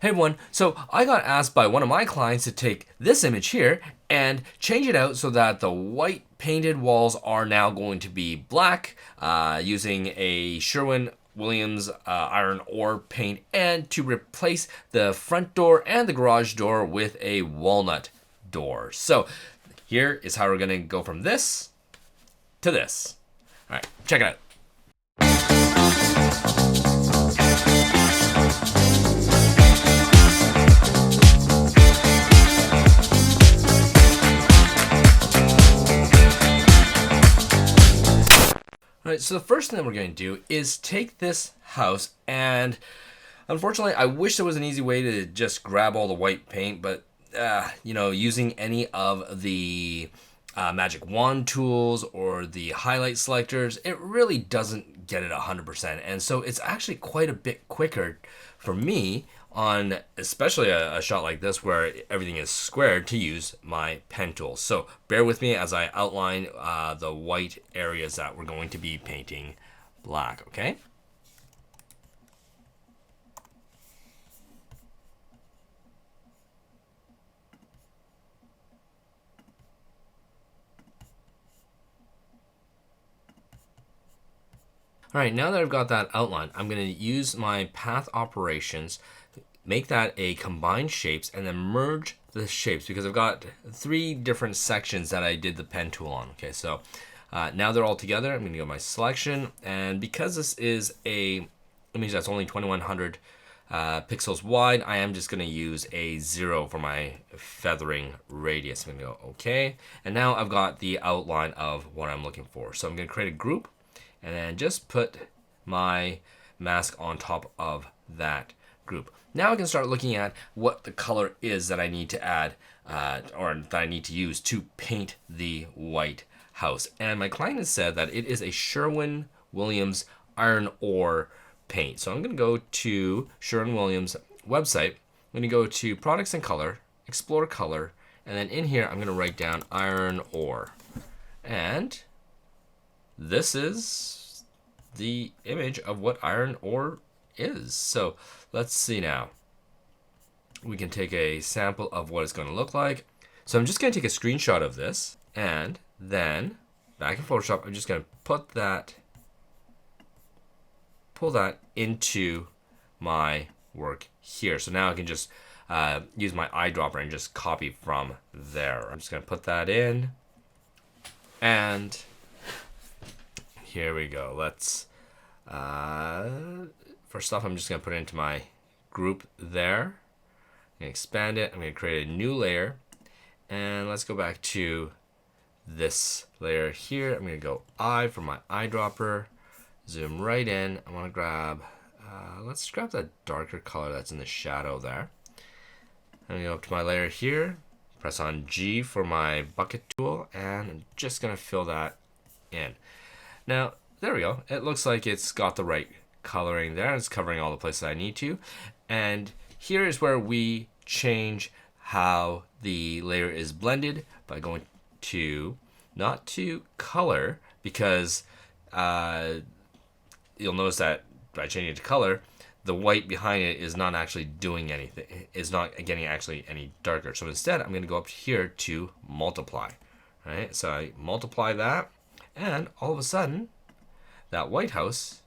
Hey everyone, so I got asked by one of my clients to take this image here and change it out so that the white painted walls are now going to be black using a Sherwin-Williams iron ore paint, and to replace the front door and the garage door with a walnut door. So here is how we're going to go from this to this. All right, check it out. All right, so the first thing that we're going to do is take this house, and unfortunately I wish there was an easy way to just grab all the white paint, but using any of the magic wand tools or the highlight selectors, it really doesn't get it 100%. And so it's actually quite a bit quicker for me on especially a shot like this where everything is squared to use my pen tool. So bear with me as I outline the white areas that we're going to be painting black, okay? All right, now that I've got that outline, I'm going to use my path operations, make that a combined shapes, and then merge the shapes because I've got 3 different sections that I did the pen tool on. Okay, so now they're all together. I'm going to go to my selection, and because this is a image that's only 2100 pixels wide, I am just going to use a 0 for my feathering radius. I'm going to go okay, and now I've got the outline of what I'm looking for. So I'm going to create a group and then just put my mask on top of that group. Now I can start looking at what the color is that I need to add or that I need to use to paint the white house. And my client has said that it is a Sherwin-Williams iron ore paint. So I'm going to go to Sherwin-Williams website. I'm going to go to products and color, explore color, and then in here I'm going to write down iron ore. And this is the image of what iron ore is. So let's see now. We can take a sample of what it's going to look like. So I'm just going to take a screenshot of this, and then back in Photoshop, I'm just going to pull that into my work here. So now I can just use my eyedropper and just copy from there. I'm just going to put that in, and here we go. Let's, first off, I'm just going to put it into my group there. I'm going to expand it. I'm going to create a new layer. And let's go back to this layer here. I'm going to go I for my eyedropper. Zoom right in. I want to grab, let's grab that darker color that's in the shadow there. I'm going to go up to my layer here. Press on G for my bucket tool. And I'm just going to fill that in. Now, there we go. It looks like it's got the right coloring there. It's covering all the places I need to. And here is where we change how the layer is blended by going to, not to color, because you'll notice that by changing it to color, the white behind it is not actually doing anything. It's not getting actually any darker. So instead, I'm going to go up here to multiply. All right, so I multiply that. And all of a sudden, that White House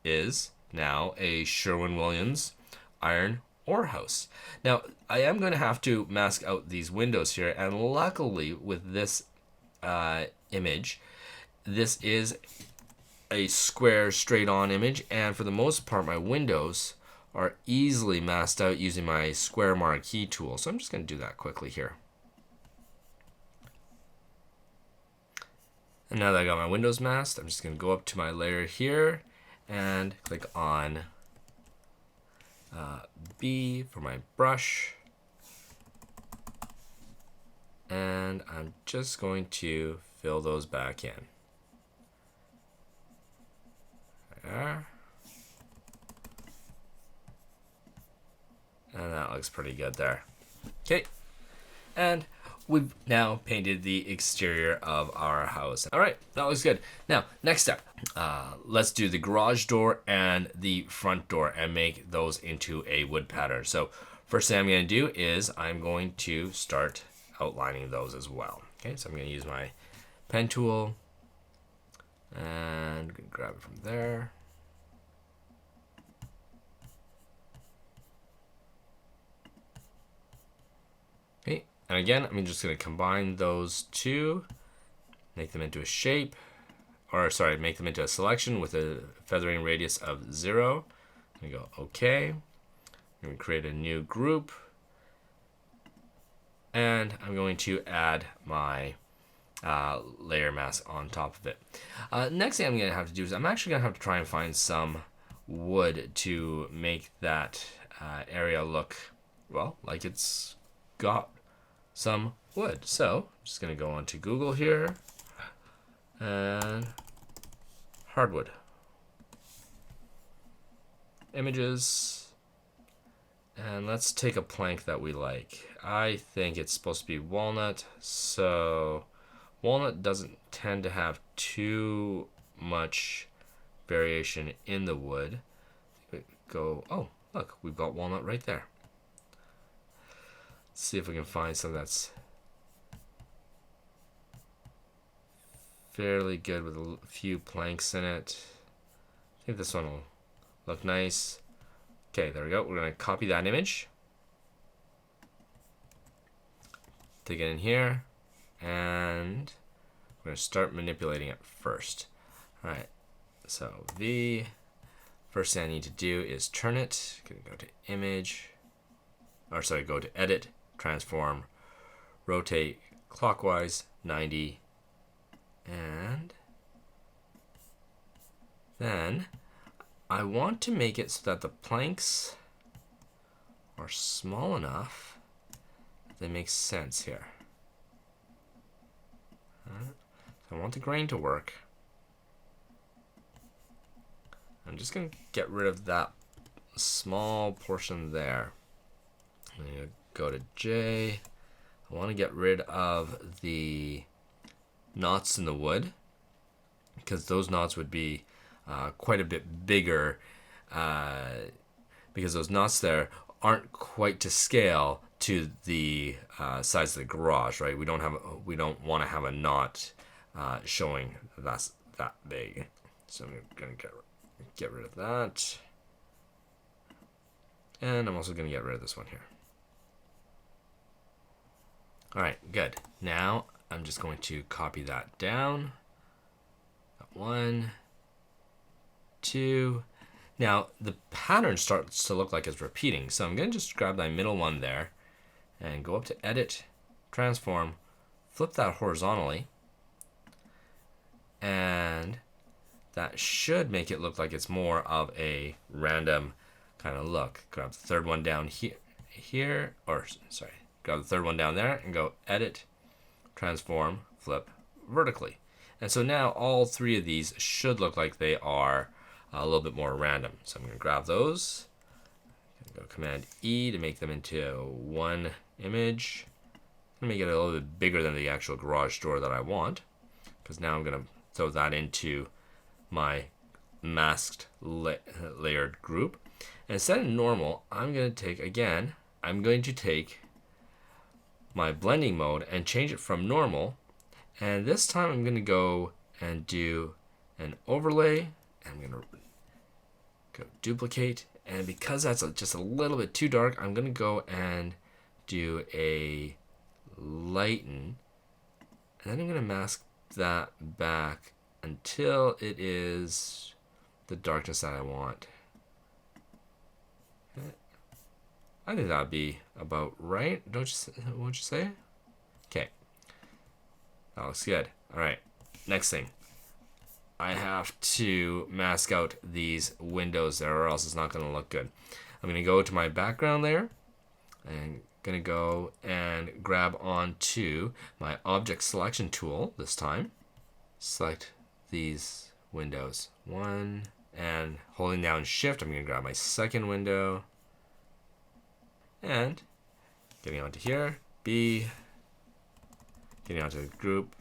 is now a Sherwin-Williams iron ore house. Now, I am going to have to mask out these windows here, and luckily with this image, this is a square straight-on image, and for the most part, my windows are easily masked out using my square marquee tool. So I'm just going to do that quickly here. And now that I got my windows masked, I'm just going to go up to my layer here and click on B for my brush. And I'm just going to fill those back in. There. And that looks pretty good there. Okay. And we've now painted the exterior of our house. All right, that looks good. Now, next step, let's do the garage door and the front door and make those into a wood pattern. So first thing I'm going to do is I'm going to start outlining those as well. Okay, so I'm going to use my pen tool and grab it from there. Okay, and again, I'm just going to combine those two, make them into a shape, or sorry, make them into a selection with a feathering radius of 0. I'm going to go OK. I'm going to create a new group, and I'm going to add my layer mask on top of it. Next thing I'm going to have to do is I'm actually going to have to try and find some wood to make that area look, well, like it's got some wood. So I'm just going to go onto Google here and hardwood images, and let's take a plank that we like. I think it's supposed to be walnut, so walnut doesn't tend to have too much variation in the wood. Go, oh look, we've got walnut right there. Let's see if we can find something that's fairly good with a few planks in it. I think this one will look nice. Okay, there we go. We're going to copy that image, take it in here, and we're going to start manipulating it first. Alright, so V, first thing I need to do is turn it. I'm going to go to image, or sorry, go to edit, transform, rotate clockwise 90, and then I want to make it so that the planks are small enough that they make sense here. So I want the grain to work. I'm just going to get rid of that small portion there. I'm going to go to J. I want to get rid of the knots in the wood, because those knots would be quite a bit bigger, because those knots there aren't quite to scale to the size of the garage, right? We don't want to have a knot showing that's that big. So I'm gonna get rid of that, and I'm also gonna get rid of this one here. All right, good. Now I'm just going to copy that down. 1, 2. Now the pattern starts to look like it's repeating, so I'm going to just grab my middle one there and go up to Edit, Transform, flip that horizontally, and that should make it look like it's more of a random kind of look. Grab the third one down here, or sorry, grab the third one down there and go Edit, Transform, Flip vertically. And so now all three of these should look like they are a little bit more random. So I'm going to grab those, go Command E to make them into one image. I'm going to make it a little bit bigger than the actual garage door that I want, because now I'm going to throw that into my masked layered group. And instead of normal, I'm going to take my blending mode and change it from normal, and this time I'm going to go and do an overlay. I'm going to go duplicate, and because that's just a little bit too dark, I'm going to go and do a lighten, and then I'm going to mask that back until it is the darkness that I want. I think that'd be about right, won't you say? Okay, that looks good. All right, next thing, I have to mask out these windows there, or else it's not going to look good. I'm going to go to my background layer and going to go and grab onto my object selection tool this time. Select these windows, one, and holding down Shift, I'm going to grab my second window and getting onto here, B, getting onto the group,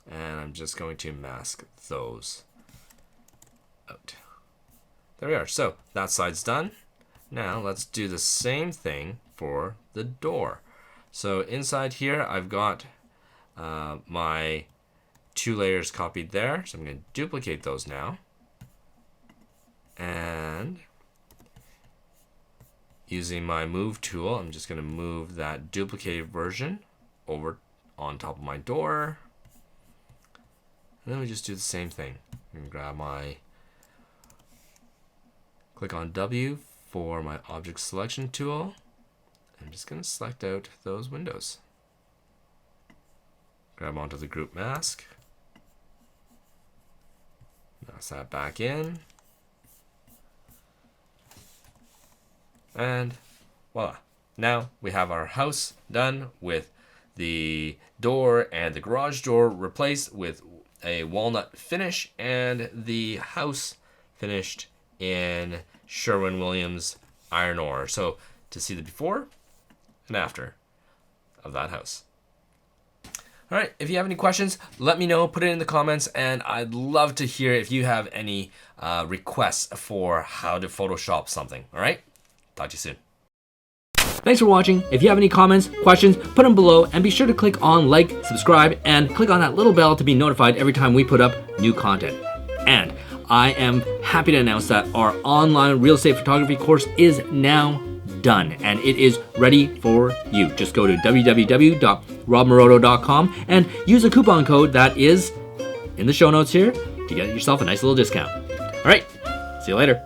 and I'm just going to mask those out. There we are. So that side's done. Now let's do the same thing for the door. So inside here, I've got my 2 layers copied there. So I'm going to duplicate those now. And using my move tool, I'm just going to move that duplicated version over on top of my door. And then we just do the same thing. I'm going to grab my, click on W for my object selection tool. I'm just going to select out those windows. Grab onto the group mask. Mouse that back in. And voila. Now we have our house done with the door and the garage door replaced with a walnut finish and the house finished in Sherwin-Williams iron ore. So to see the before and after of that house. All right, if you have any questions, let me know, put it in the comments, and I'd love to hear if you have any requests for how to Photoshop something. All right, talk to you soon. Thanks for watching. If you have any comments, questions, put them below, and be sure to click on like, subscribe, and click on that little bell to be notified every time we put up new content. And I am happy to announce that our online real estate photography course is now done, and it is ready for you. Just go to www.robmaroto.com and use a coupon code that is in the show notes here to get yourself a nice little discount. All right, see you later.